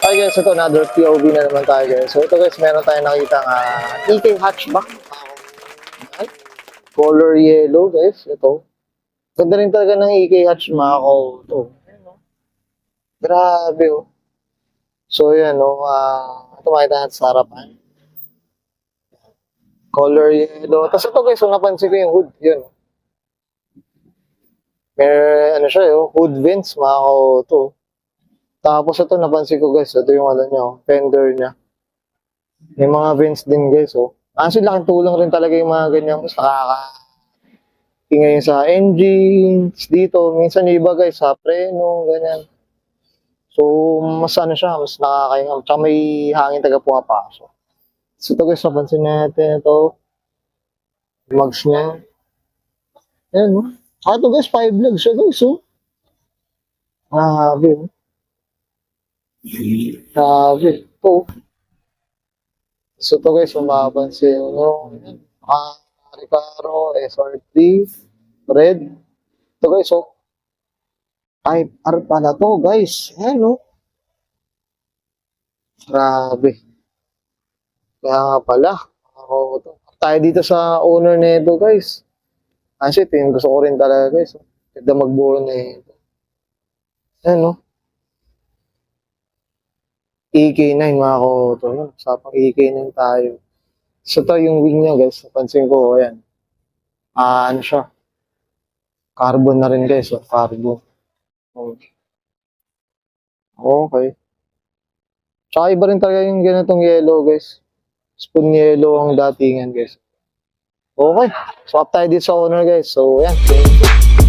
Okay guys, ito another POV na naman tayo guys. So ito guys, meron tayong nakita EK hatchback. Ayan. Color yellow guys, ito. Ganda rin talaga ng EK hatch mga ko. Ito. Ayan, no? Grabe oh. So yan no, ito makita natin sa harapan. Color yellow. Tapos ito guys, so napansin ko yung hood. Yun. May ano siya yung hood vents mga ko to. Tapos ito napansin ko guys, ito yung ano niya, fender niya. May mga vents din guys, oh. Actually, laking tulong rin talaga yung mga ganyan. Mas nakaka-ingay sa engines, dito. Minsan yung iba guys, sa preno, ganyan. So, mas ano siya, mas nakakainga. Tsaka may hangin taga pumapasok. So ito guys, napansin natin ito. Mags niya. Ayan, no? Ito guys, 5 legs siya guys, oh. Grabe, oh. Grabe. Ito. So ito guys, kung mapapansin nyo, Recaro, SR3, red. Ito guys, oh. Type R pala to guys. Ayan, no? Grabe. Kaya nga pala. Ako to. Tayo dito sa owner nito guys. Kasi ito yung gusto ko rin talaga guys. Ganda magbuo na ito. Ayan, no? EK9 mga ko-auto. Usapang EK9 tayo. So ito yung wing niya guys. Napansin ko, ayan. Ano siya? Carbon na rin guys. Carbon. Okay. Tsaka iba rin talaga yung ganitong yellow guys. Spoon yellow ang datingan guys. Okay. Swap tayo dito sa owner guys. So ayan. Thank you.